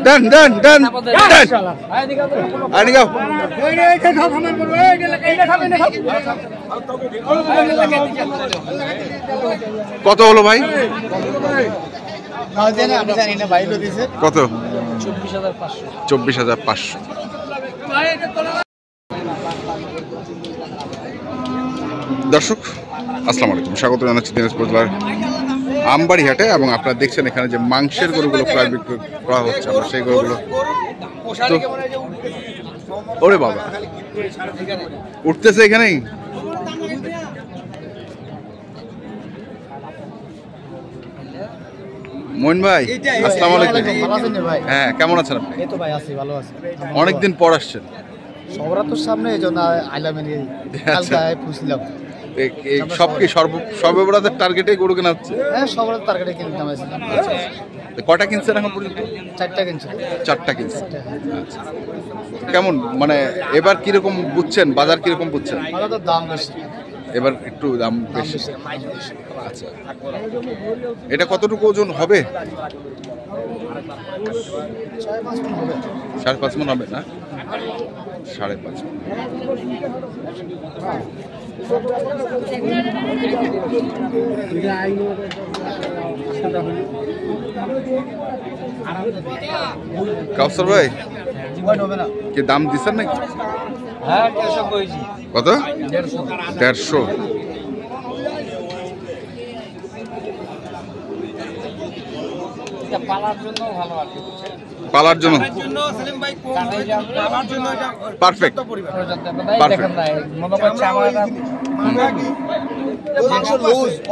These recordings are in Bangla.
দেন দেন দেন দেন আনি গাও কত হলো ভাই? কত? 24,500। দর্শক আসসালামু আলাইকুম, স্বাগত জানাচ্ছি দিনাজপুর জেলার আমবাড়ি হাটে। এবং আপনারা দেখছেন এখানে যে মাংসের গরুগুলো ক্রয় বিক্রয় করা হচ্ছে, আমরা সেই গরুগুলো ওরে বাবা উঠতেছে এখানেই। মোহন ভাই আসসালামু আলাইকুম। হ্যাঁ, কেমন আছেন আপনি? এই তো ভাই আছি, ভালো আছি। অনেকদিন পর আসছেন। সবরাতর সামনে এই জন্য আইলাম, কালকে পুষছিলাম। সব কি সর্ববরাতের টার্গেটে গরু কেনা হচ্ছে? হ্যাঁ, সবরাতের টার্গেটে কিনতে হয়েছিলাম। কটা কিনছেন এখন পর্যন্ত? 4টা কিনছি। 4টা কিনছেন। আচ্ছা, কেমন মানে এবার কিরকম বুঝছেন, বাজার কিরকম বুঝছেন? বাজার তো দাম বেশি, এবার একটু দাম বেশি। আচ্ছা, এটা কতটুকু ওজন হবে? 5.5 মণ হবে না? 5.5 মণ। কাউসার ভাই কি দাম দিচ্ছেন নাকি? কত? 150। পালার জন্য পারফেক্ট।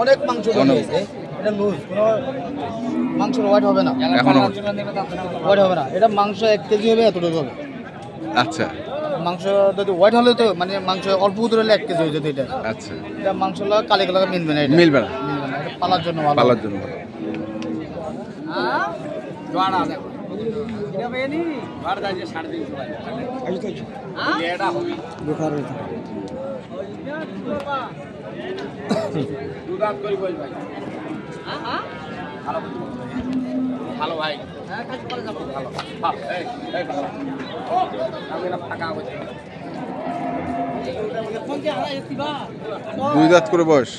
অনেক মাংস মাংসের ওয়েট হবে না, এখনো ওয়েট হবে না। এটা মাংস 1 কেজি হবে, এতটুকু হবে। আচ্ছা, মাংস যদি ওয়েট হলে তো মানে মাংস অল্প উতর হলে 1 কেজি হয়ে যেত। এটা আচ্ছা, এটা মাংস কালে কালে মিলবে না, মিলবে না। এটা পালার জন্য ভালো, পালার জন্য ভালো। ভালো ভাই, দুই দাঁত করে বয়স।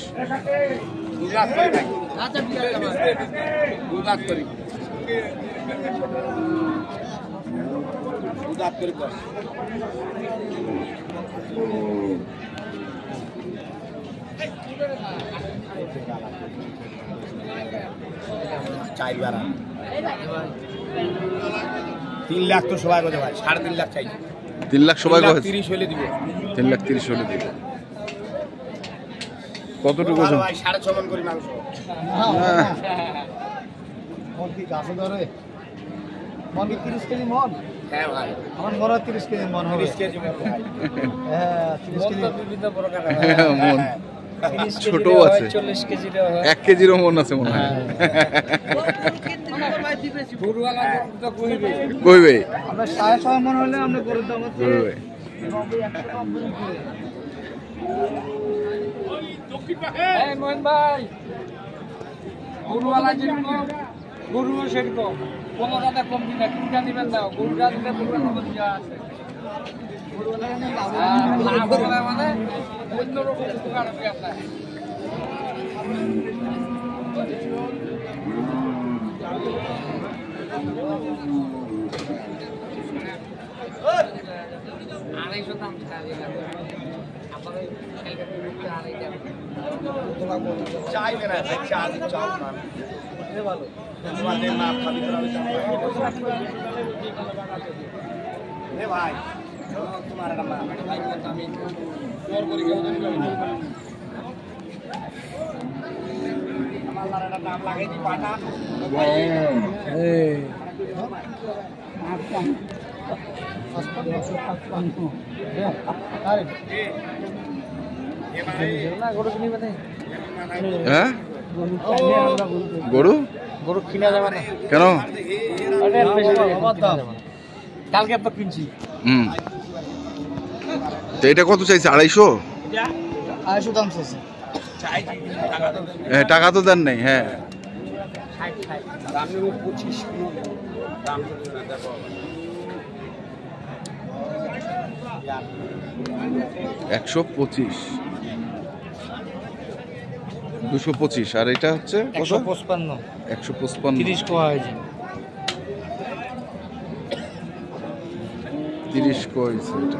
চাইবার 3 লাখ তো সবাই বলে ভাই, 3.5 লাখ চাই। 3 লাখ সবাই বলে? 30 হলে দিব। 3,30,000 হলে দিব। কতটুকু ওজন? ভাই 6.5 মণ করে মাংস। মন কি গাছে ধরে? মন কি 30 কেজি মন? হ্যাঁ ভাই, আমার মনে হয় 30 কেজি মন হবে। 30 কেজি মন। হ্যাঁ, 30 কেজি বিভিন্ন প্রকার মন। ছোট আছে, 40 কেজি 1 কেজিরও মন আছে মনে হয়। কইবে আমরা 6.5 মণ হলে আমরা গরুর দাম হচ্ছে কইবে। এই মোহন ভাই, গরুওয়ালা যেরকম গরুও সেরকম, কোনো টাকা কম দিবে, কিনটা দিবেন না, গরুটা দিলে পুরো দেওয়া আছে। মানে অন্যরকম উপকার হবে আপনার। ভাই তোমার আমি দাম লাগাই দি পাটা। হ্যাঁ, গরু গরু কিনা যাবে না কেন? কালকে তো কিনছি। তো এটা কত চাইছে? 250? 250 দাম চাইছে। টাকা তো দেন নাই। হ্যাঁ, 125, 225, আর এটা হচ্ছে 155, 155, 30 কোয়া হয়েছে। 30 কইছে এটা।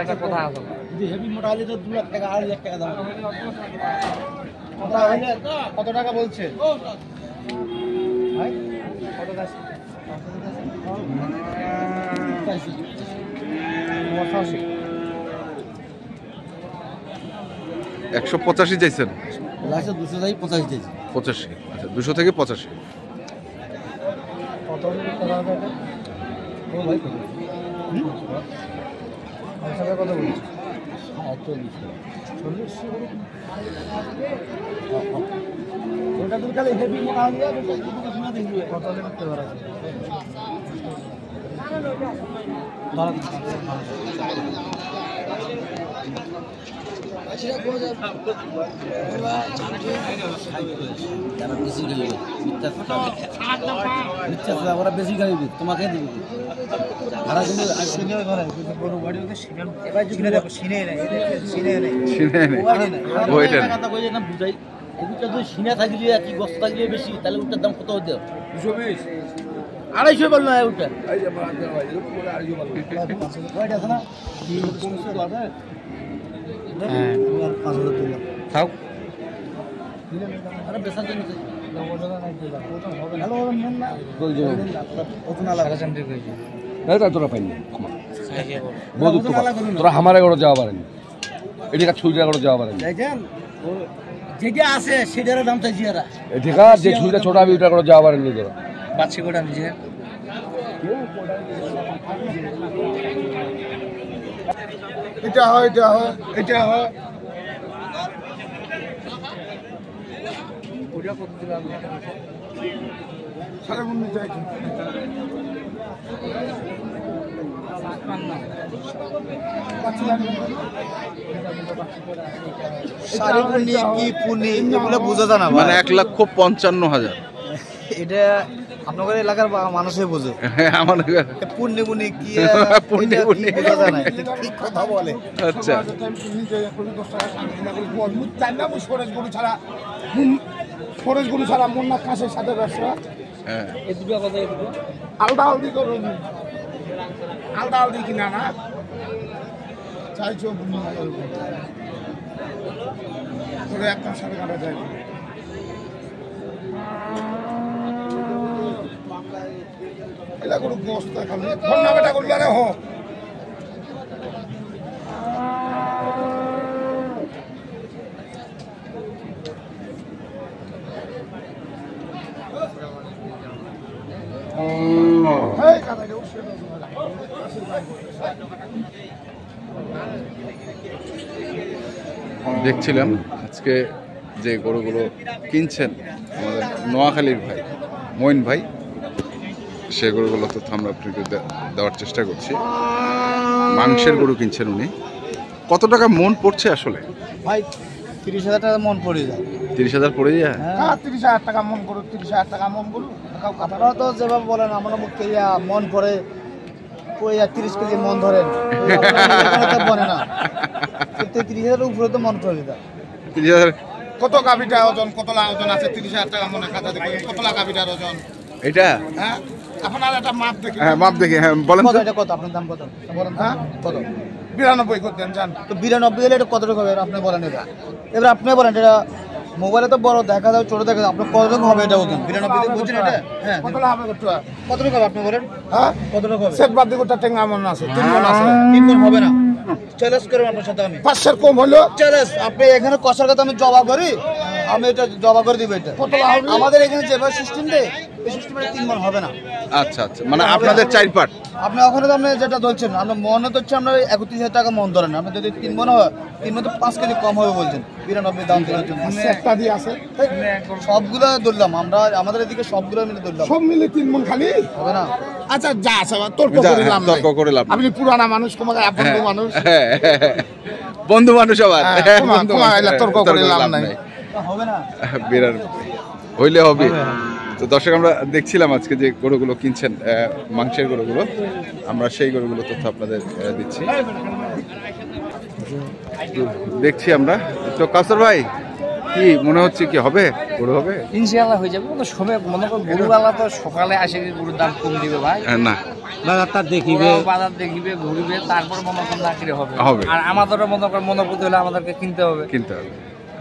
একটা কথা আছে, যদি হেভি মোটা হলে তো 2 লাখ টাকা, 2.5 লাখ টাকা দাম। মোটা হলে কত টাকা বলছে ভাই? কত আছে? 185 চাইছেন? লাস্টে 200 যাই 85 দিয়েছি। 85, আচ্ছা 200 থেকে 85। কত হলে করা হবে এটা? ও ভাই কত? কত বলছিস? 40। ওটা তুমি খালি হেভি মোটা হয়ে যাবে, শোনা দেখবি কত হলে করতে পারা যায়। ওরা বেশি খাইবে, তোমাকে দিবে। সিনে থাকলে কি বস্তা থাকলে বেশি, তাহলে ওটার দাম কত হতে? 220, 250 বল না ওটা। খাও আরে বেসান জন্য তোরা পাইনি তোরা আমার এগারো যাওয়া পারেনি, এদিকে ছুঁই এগারো যাওয়া পারেনি। যেটা আছে সেটার দাম চাইছি এরা। এদিকে যে ছুঁইটা ছোট আমি ওটা করে যাওয়া পারেনি তোরা। বাচ্চা কোটা নিজে এটা হয়, এটা হয়, এটা হয়। ওটা কত দিলাম? 3.5 চাইছি। মানে 1,55,000। এটা আপনাদের এলাকার মানুষই বোঝে। আমার পুণ্যি কি বোঝা যায় না, ঠিক কথা বলে। আচ্ছা ফরেজ গরু ছাড়া মুন্না কাছের সাথে ব্যবসা হ্যাঁ, আলদা আলদি করুন, আলদা আলদি কিনা না চাইছো একদম সাড়ে কাটা যায়। এটা কোনো বস্তা খালি বন্যা বেটা করলে রে হোক। দেখছিলাম আজকে যে গরুগুলো কিনছেন আমাদের নোয়াখালীর ভাই মঈন ভাই, সে গরুগুলো তথ্য আমরা আপনাকে দেওয়ার চেষ্টা করছি। মাংসের গরু কিনছেন উনি। কত টাকা মন পড়ছে আসলে ভাই? 30,000 টাকা মন পড়ে যায়। 30,000 পড়ে যায়? 30,000 টাকা মন করু, 30,000 টাকা মন করু। আপনারা তো যেভাবে বলেন আমার মুখে মন পড়ে 30 কেজি মন ধরেন বলে না, 30,000 উপরে তো মন পড়ে যায়। 30,000 কত গাভিটা ওজন, কতলা ওজন আছে? 30,000 টাকা মনে খাতা দেখুন কতলা গাভিটার ওজন। এটা হ্যাঁ আপনার একটা মাপ দেখি। হ্যাঁ মাপ দেখি, হ্যাঁ বলেন তো। এটা কত আপনার দাম কত বলেন? হ্যাঁ কত? 92 করতেন জান তো 92 হলে এটা কত টাকা হবে আপনি বলেন? এবার আপনি বলেন, এটা মোবাইলে তো বড় দেখা যায়, ছোট দেখা যায়, আপনার কত টাকা হবে এটা ওজন? 92 বলছেন এটা? হ্যাঁ কতলা হবে কত? কত টাকা হবে আপনি বলেন? হ্যাঁ কত টাকা হবে? সেট বাদ দিয়ে গোটা টেঙ্গা মন আছে, 3 মন আছে। 3 মন হবে না, চ্যালেঞ্জ করুন আপনার সাথে আমি। 500 কম হলো চ্যালেঞ্জ। আপনি এখানে কষার কথা আমি জবা করি, আমি এটা জবা করে দিব। এটা কতলা হবে? আমাদের এখানে যেভাবে সিস্টেম দেয় 65 মানে 3 মন হবে না। আচ্ছা আচ্ছা, মানে আপনাদের 4 পাট। আপনি ওখানে তো আপনি যেটা ধরছেন আপনার মনে তো হচ্ছে আমরা 31,000 টাকা মন ধরেন, আপনি যদি 3 মন হয় 3 মন তো 5 কেজি কম হবে বলছেন 92 দাম দেওয়ার জন্য। একটা দিয়ে আছে সবগুলো ধরলাম আমরা, আমাদের এদিকে সবগুলো মিলে ধরলাম, সব মিলে 3 মন খালি হবে না। আচ্ছা যা আছে তর্ক যা, করে লাভ নাই। তর্ক করে লাভ নাই। আপনি পুরানা মানুষ, তোমাকে আপন মানুষ, হ্যাঁ, বন্ধু মানুষ আবার, হ্যাঁ, ক্ষমা- বন্ধু ক্ষমা মানুষ, এলা তর্ক করে লাভ নাই। হবে না। বিরাট হইলে হবে। তো দর্শক, আমরা দেখছিলাম আজকে যে গরুগুলো কিনছেন, মাংসের গরুগুলো, আমরা সেই গরুগুলো তথ্য আপনাদের দিচ্ছি। দেখছি আমরা। তো কাউসার ভাই, কি মনে হচ্ছে, কি হবে, গরু হবে? ইনশাআল্লাহ হয়ে যাবে। তো সময় মনে করো গরুওয়ালা তো সকালে আসে গরুর দাম কম দিবে ভাই, না, বাজারটা দেখিবে, বাজার দেখিবে, ঘুরবে, তারপর মনে করো না কিনে হবে। আর আমাদেরও মনে করতে হলে আমাদেরকে কিনতে হবে।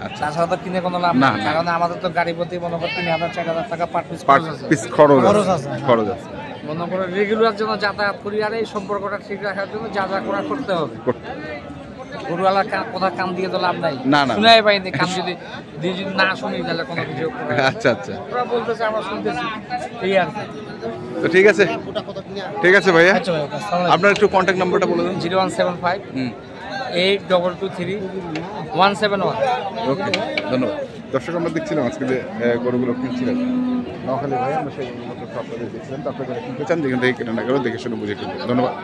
আচ্ছা, তাছাড়া তো কিনে কোনো লাভ না, নাই, কারণ আমাদের তো গাড়ি প্রতি মনে করো 3,000-4,000 টাকা পার পিস খরচ আছে। মনে করো রেগুলার জন্য যাতায়াত করি, আর এই সম্পর্কটা ঠিক রাখার জন্য যা যা করা করতে হবে। গরুওয়ালার কথা কাম দিয়ে তো লাভ নাই, না। শুনাই পাইনি, কাম যদি না শুনি তাহলে কোনো কিছু আচ্ছা আচ্ছা, ওরা বলতেছে আমরা শুনতেছি, এই আর কি। তো ঠিক আছে ভাইয়া, আপনার একটু কন্ট্যাক্ট নাম্বারটা বলে দেন। 0175 8223 171। ওকে, ধন্যবাদ। দর্শক, আমরা দেখছিলাম আজকে যে গরুগুলো কিনছিলেন নোয়াখালী ভাই, আমরা সেই গরুগুলো আপনাদের দেখছিলাম। তো আপনারা কিনতে চান, যেখান থেকে কেনা না করে দেখে শুনে বুঝে কিনবেন। ধন্যবাদ।